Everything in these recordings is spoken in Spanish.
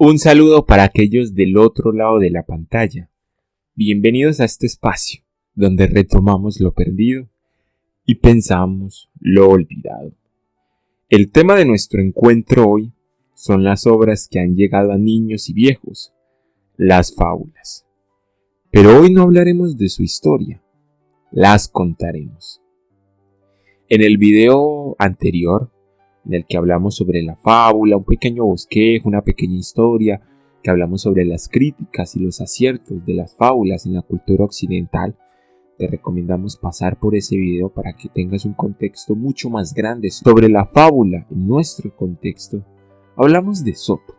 Un saludo para aquellos del otro lado de la pantalla. Bienvenidos a este espacio donde retomamos lo perdido y pensamos lo olvidado. El tema de nuestro encuentro hoy son las obras que han llegado a niños y viejos, las fábulas. Pero hoy no hablaremos de su historia, las contaremos. En el video anterior, en el que hablamos sobre la fábula, un pequeño bosquejo, una pequeña historia, que hablamos sobre las críticas y los aciertos de las fábulas en la cultura occidental, te recomendamos pasar por ese video para que tengas un contexto mucho más grande sobre la fábula en nuestro contexto. Hablamos de Esopo,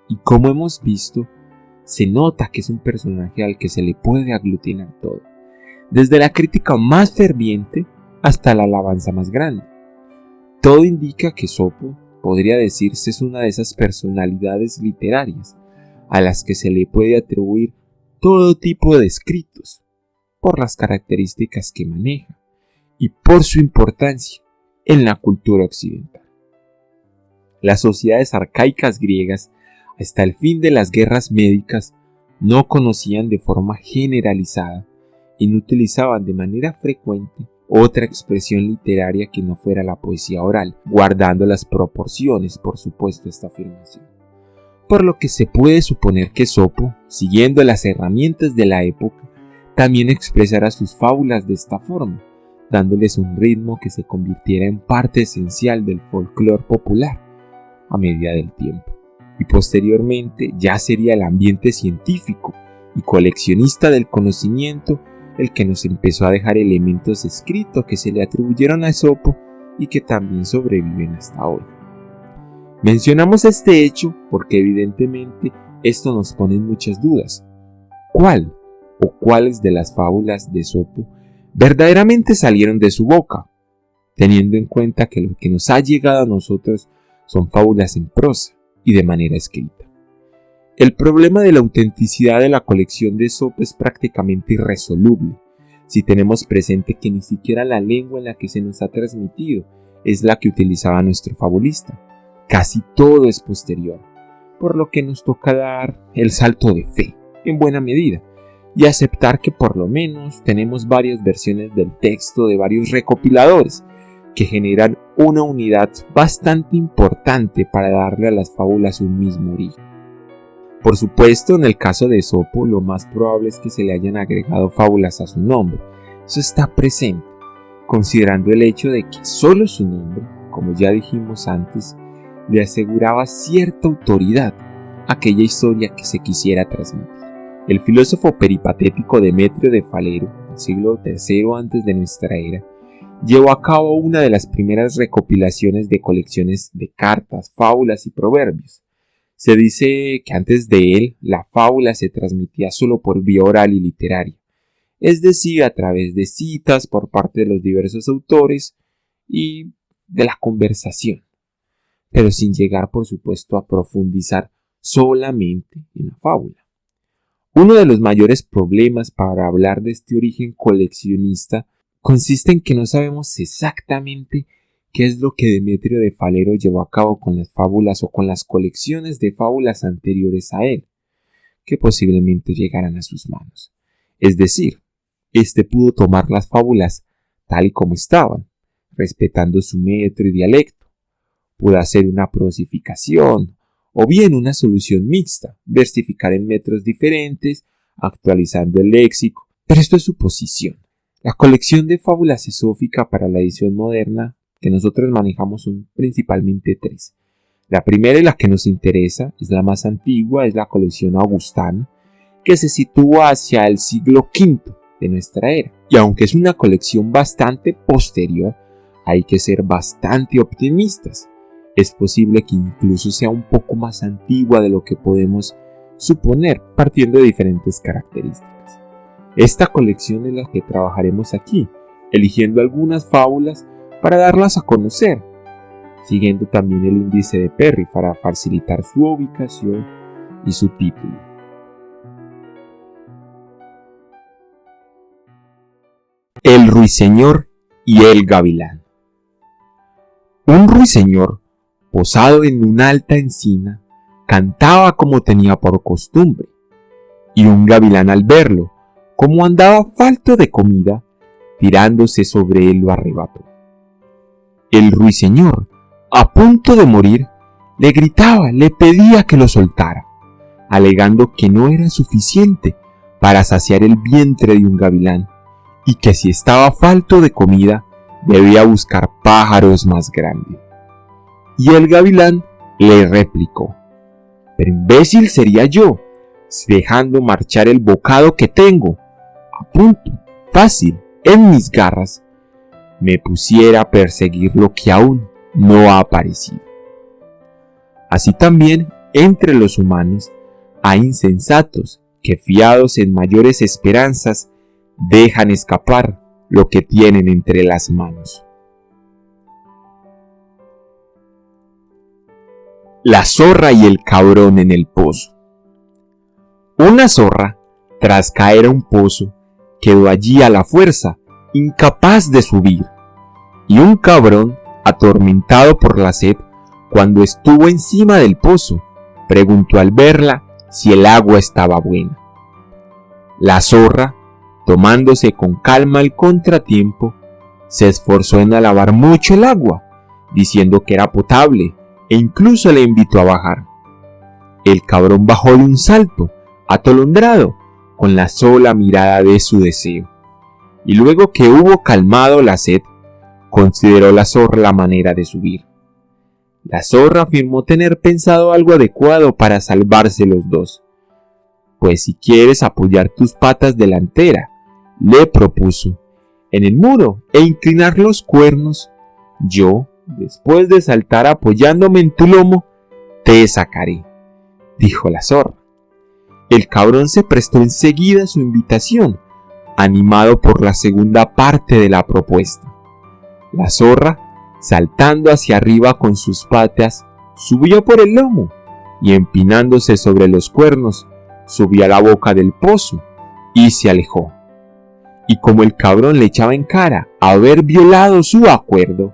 y como hemos visto, se nota que es un personaje al que se le puede aglutinar todo, desde la crítica más ferviente hasta la alabanza más grande. Todo indica que Esopo, podría decirse, es una de esas personalidades literarias a las que se le puede atribuir todo tipo de escritos, por las características que maneja y por su importancia en la cultura occidental. Las sociedades arcaicas griegas, hasta el fin de las guerras médicas, no conocían de forma generalizada y no utilizaban de manera frecuente otra expresión literaria que no fuera la poesía oral, guardando las proporciones, por supuesto, esta afirmación. Por lo que se puede suponer que Esopo, siguiendo las herramientas de la época, también expresara sus fábulas de esta forma, dándoles un ritmo que se convirtiera en parte esencial del folclore popular a medida del tiempo. Y posteriormente ya sería el ambiente científico y coleccionista del conocimiento el que nos empezó a dejar elementos escritos que se le atribuyeron a Esopo y que también sobreviven hasta hoy. Mencionamos este hecho porque evidentemente esto nos pone en muchas dudas. ¿Cuál o cuáles de las fábulas de Esopo verdaderamente salieron de su boca? Teniendo en cuenta que lo que nos ha llegado a nosotros son fábulas en prosa y de manera escrita. El problema de la autenticidad de la colección de Esopo es prácticamente irresoluble, si tenemos presente que ni siquiera la lengua en la que se nos ha transmitido es la que utilizaba nuestro fabulista. Casi todo es posterior, por lo que nos toca dar el salto de fe, en buena medida, y aceptar que por lo menos tenemos varias versiones del texto de varios recopiladores, que generan una unidad bastante importante para darle a las fábulas un mismo origen. Por supuesto, en el caso de Esopo, lo más probable es que se le hayan agregado fábulas a su nombre. Eso está presente, considerando el hecho de que solo su nombre, como ya dijimos antes, le aseguraba cierta autoridad a aquella historia que se quisiera transmitir. El filósofo peripatético Demetrio de Falero, del siglo III antes de nuestra era, llevó a cabo una de las primeras recopilaciones de colecciones de cartas, fábulas y proverbios. Se dice que antes de él, la fábula se transmitía solo por vía oral y literaria, es decir, a través de citas por parte de los diversos autores y de la conversación, pero sin llegar, por supuesto, a profundizar solamente en la fábula. Uno de los mayores problemas para hablar de este origen coleccionista consiste en que no sabemos exactamente qué es lo que Demetrio de Falero llevó a cabo con las fábulas o con las colecciones de fábulas anteriores a él, que posiblemente llegaran a sus manos. Es decir, éste pudo tomar las fábulas tal y como estaban, respetando su metro y dialecto. Pudo hacer una prosificación, o bien una solución mixta, versificar en metros diferentes, actualizando el léxico, pero esto es suposición. La colección de fábulas esófica para la edición moderna que nosotros manejamos son principalmente tres. La primera y la que nos interesa es la más antigua, es la colección augustana, que se sitúa hacia el siglo V de nuestra era. Y aunque es una colección bastante posterior, hay que ser bastante optimistas. Es posible que incluso sea un poco más antigua de lo que podemos suponer, partiendo de diferentes características. Esta colección es la que trabajaremos aquí, eligiendo algunas fábulas para darlas a conocer, siguiendo también el índice de Perry para facilitar su ubicación y su título. El ruiseñor y el gavilán. Un ruiseñor, posado en una alta encina, cantaba como tenía por costumbre, y un gavilán al verlo, como andaba falto de comida, tirándose sobre él lo arrebató. El ruiseñor, a punto de morir, le gritaba, le pedía que lo soltara, alegando que no era suficiente para saciar el vientre de un gavilán, y que si estaba falto de comida, debía buscar pájaros más grandes. Y el gavilán le replicó: pero imbécil sería yo, si dejando marchar el bocado que tengo, a punto, fácil, en mis garras, me pusiera a perseguir lo que aún no ha aparecido. Así también, entre los humanos, hay insensatos que, fiados en mayores esperanzas, dejan escapar lo que tienen entre las manos. La zorra y el cabrón en el pozo. Una zorra, tras caer a un pozo, quedó allí a la fuerza, incapaz de subir, y un cabrón, atormentado por la sed, cuando estuvo encima del pozo, preguntó al verla si el agua estaba buena. La zorra, tomándose con calma el contratiempo, se esforzó en alabar mucho el agua, diciendo que era potable, e incluso le invitó a bajar. El cabrón bajó de un salto, atolondrado, con la sola mirada de su deseo, y luego que hubo calmado la sed, consideró la zorra la manera de subir. La zorra afirmó tener pensado algo adecuado para salvarse los dos. Pues si quieres apoyar tus patas delanteras, le propuso, en el muro e inclinar los cuernos, yo, después de saltar apoyándome en tu lomo, te sacaré, dijo la zorra. El cabrón se prestó enseguida a su invitación, animado por la segunda parte de la propuesta. La zorra, saltando hacia arriba con sus patas, subió por el lomo y, empinándose sobre los cuernos, subió a la boca del pozo y se alejó. Y como el cabrón le echaba en cara haber violado su acuerdo,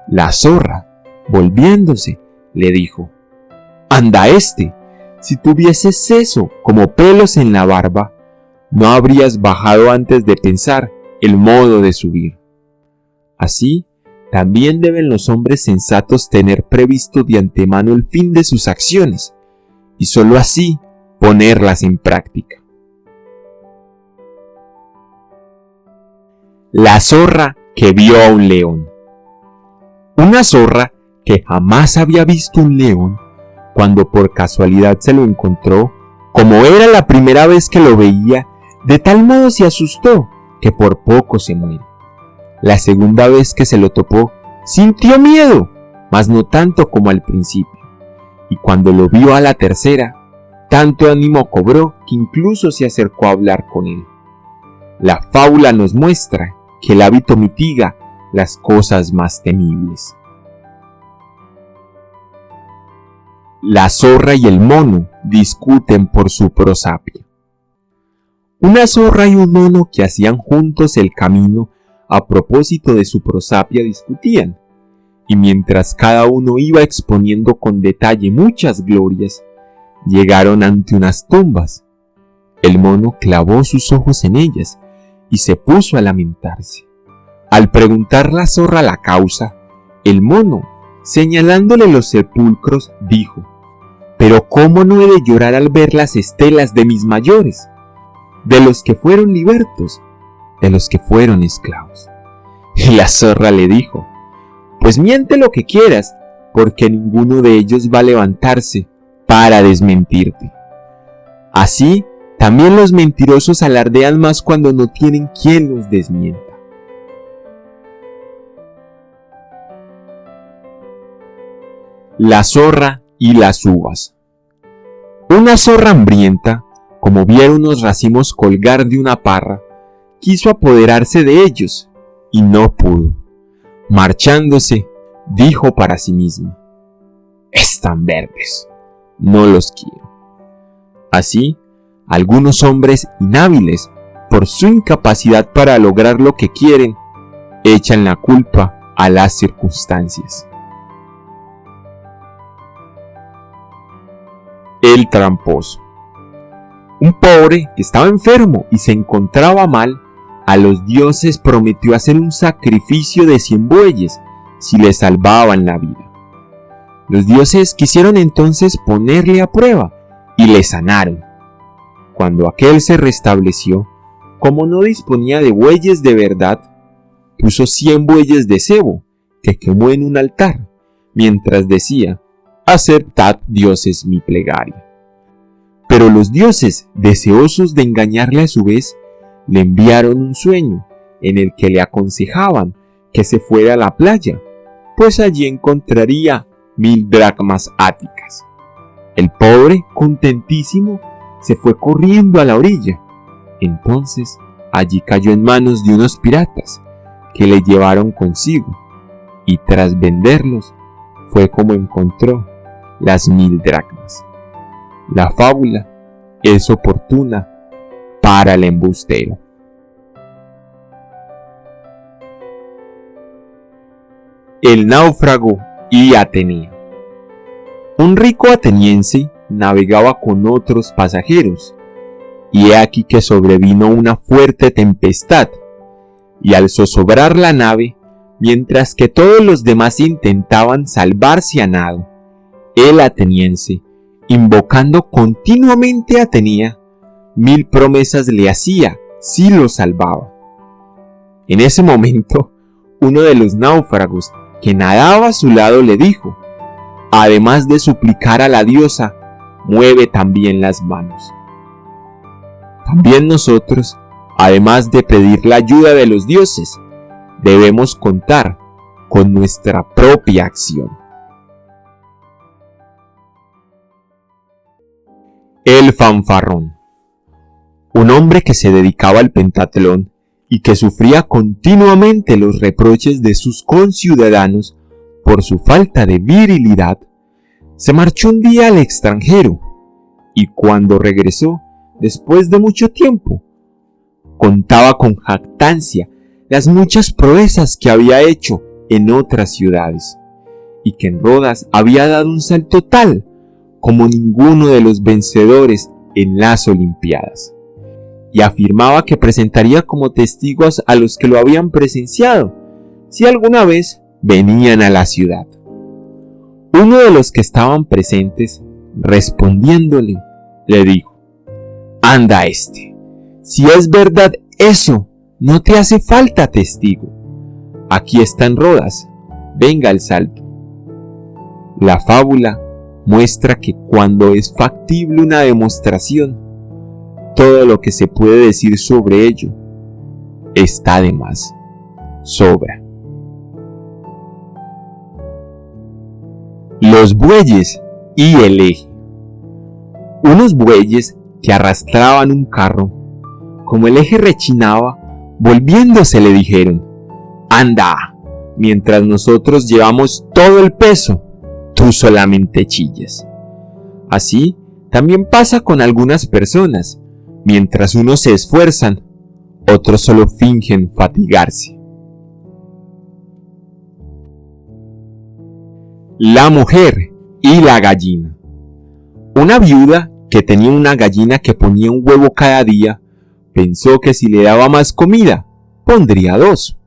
la zorra, volviéndose, le dijo: «Anda si tuvieses seso como pelos en la barba, no habrías bajado antes de pensar el modo de subir». Así, también deben los hombres sensatos tener previsto de antemano el fin de sus acciones, y sólo así ponerlas en práctica. La zorra que vio a un león. Una zorra que jamás había visto un león, cuando por casualidad se lo encontró, como era la primera vez que lo veía, de tal modo se asustó que por poco se muere. La segunda vez que se lo topó, sintió miedo, mas no tanto como al principio, y cuando lo vio a la tercera, tanto ánimo cobró que incluso se acercó a hablar con él. La fábula nos muestra que el hábito mitiga las cosas más temibles. La zorra y el mono discuten por su prosapia. Una zorra y un mono que hacían juntos el camino a propósito de su prosapia discutían, y mientras cada uno iba exponiendo con detalle muchas glorias, llegaron ante unas tumbas. El mono clavó sus ojos en ellas y se puso a lamentarse. Al preguntar la zorra la causa, el mono, señalándole los sepulcros, dijo: «Pero ¿cómo no he de llorar al ver las estelas de mis mayores, de los que fueron libertos, de los que fueron esclavos?» Y la zorra le dijo: «Pues miente lo que quieras, porque ninguno de ellos va a levantarse para desmentirte. Así, también los mentirosos alardean más cuando no tienen quien los desmienta». La zorra y las uvas. Una zorra hambrienta, como viera unos racimos colgar de una parra, quiso apoderarse de ellos, y no pudo. Marchándose, dijo para sí misma: «Están verdes, no los quiero». Así, algunos hombres inhábiles, por su incapacidad para lograr lo que quieren, echan la culpa a las circunstancias. El tramposo. Un pobre que estaba enfermo y se encontraba mal, a los dioses prometió hacer un sacrificio de 100 bueyes si le salvaban la vida. Los dioses quisieron entonces ponerle a prueba y le sanaron. Cuando aquel se restableció, como no disponía de bueyes de verdad, puso 100 bueyes de cebo que quemó en un altar, mientras decía: «Aceptad, dioses, mi plegaria». Pero los dioses, deseosos de engañarle a su vez, le enviaron un sueño en el que le aconsejaban que se fuera a la playa, pues allí encontraría 1000 dracmas áticas. El pobre, contentísimo, se fue corriendo a la orilla. Entonces, allí cayó en manos de unos piratas, que le llevaron consigo, y tras venderlos, fue como encontró las 1000 dracmas. La fábula es oportuna para el embustero. El náufrago y Atenea. Un rico ateniense navegaba con otros pasajeros, y he aquí que sobrevino una fuerte tempestad, y al zozobrar la nave, mientras que todos los demás intentaban salvarse a nado, el ateniense, invocando continuamente a Atenea, 1000 promesas le hacía si lo salvaba. En ese momento, uno de los náufragos que nadaba a su lado le dijo: «Además de suplicar a la diosa, mueve también las manos». También nosotros, además de pedir la ayuda de los dioses, debemos contar con nuestra propia acción. El fanfarrón. Un hombre que se dedicaba al pentatlón y que sufría continuamente los reproches de sus conciudadanos por su falta de virilidad, se marchó un día al extranjero y cuando regresó, después de mucho tiempo, contaba con jactancia las muchas proezas que había hecho en otras ciudades y que en Rodas había dado un salto tal como ninguno de los vencedores en las Olimpiadas, y afirmaba que presentaría como testigos a los que lo habían presenciado si alguna vez venían a la ciudad. Uno de los que estaban presentes, respondiéndole, le dijo: «Anda, si es verdad eso, no te hace falta testigo. Aquí está en Rodas, venga al salto». La fábula muestra que cuando es factible una demostración, todo lo que se puede decir sobre ello está de más, sobra. Los bueyes y el eje. Unos bueyes que arrastraban un carro, como el eje rechinaba, volviéndose le dijeron: «Anda, mientras nosotros llevamos todo el peso, tú solamente chillas». Así también pasa con algunas personas. Mientras unos se esfuerzan, otros solo fingen fatigarse. La mujer y la gallina. Una viuda que tenía una gallina que ponía un huevo cada día, pensó que si le daba más comida, pondría 2.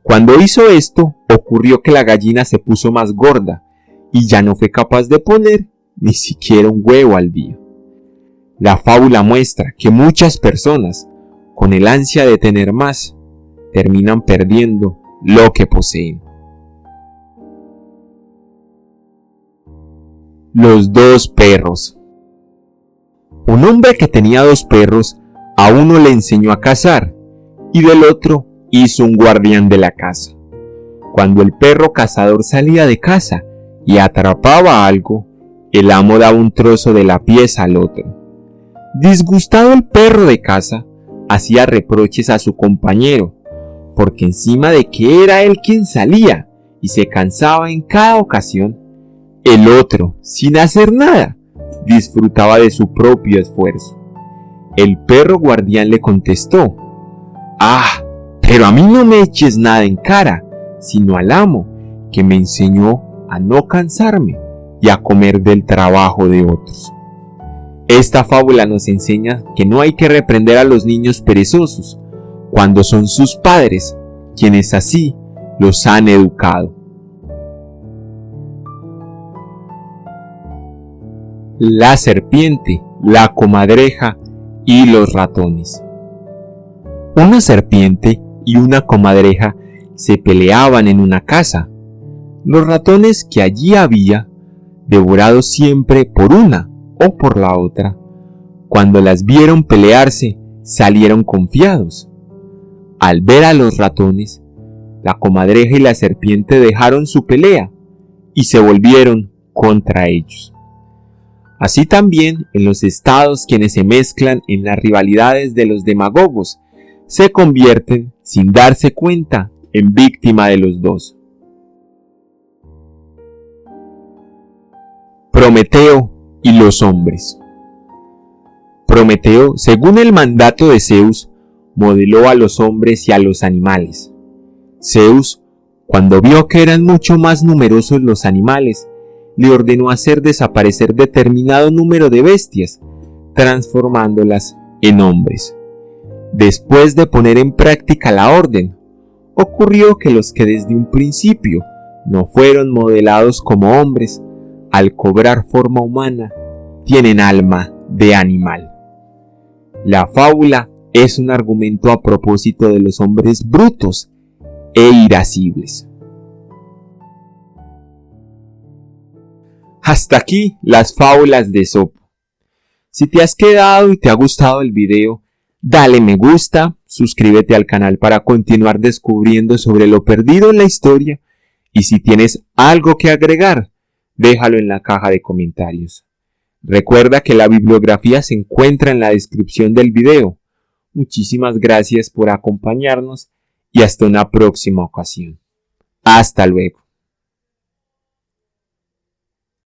Cuando hizo esto, ocurrió que la gallina se puso más gorda y ya no fue capaz de poner ni siquiera un huevo al día. La fábula muestra que muchas personas, con el ansia de tener más, terminan perdiendo lo que poseen. Los 2 perros. Un hombre que tenía 2 perros, a uno le enseñó a cazar y del otro hizo un guardián de la casa. Cuando el perro cazador salía de caza y atrapaba algo, el amo daba un trozo de la pieza al otro. Disgustado el perro de caza, hacía reproches a su compañero, porque encima de que era él quien salía y se cansaba en cada ocasión, el otro, sin hacer nada, disfrutaba de su propio esfuerzo. El perro guardián le contestó: «Ah, pero a mí no me eches nada en cara, sino al amo, que me enseñó a no cansarme y a comer del trabajo de otros». Esta fábula nos enseña que no hay que reprender a los niños perezosos cuando son sus padres quienes así los han educado. La serpiente, la comadreja y los ratones. Una serpiente y una comadreja se peleaban en una casa. Los ratones que allí había, devorados siempre por una o por la otra, cuando las vieron pelearse, salieron confiados. Al ver a los ratones, la comadreja y la serpiente dejaron su pelea y se volvieron contra ellos. Así también en los estados quienes se mezclan en las rivalidades de los demagogos se convierten, sin darse cuenta, en víctima de los dos. Prometeo y los hombres. Prometeo, según el mandato de Zeus, modeló a los hombres y a los animales. Zeus, cuando vio que eran mucho más numerosos los animales, le ordenó hacer desaparecer determinado número de bestias, transformándolas en hombres. Después de poner en práctica la orden, ocurrió que los que desde un principio no fueron modelados como hombres, al cobrar forma humana, tienen alma de animal. La fábula es un argumento a propósito de los hombres brutos e irascibles. Hasta aquí las fábulas de Esopo. Si te has quedado y te ha gustado el video, dale me gusta, suscríbete al canal para continuar descubriendo sobre lo perdido en la historia y si tienes algo que agregar, déjalo en la caja de comentarios. Recuerda que la bibliografía se encuentra en la descripción del video. Muchísimas gracias por acompañarnos y hasta una próxima ocasión. Hasta luego.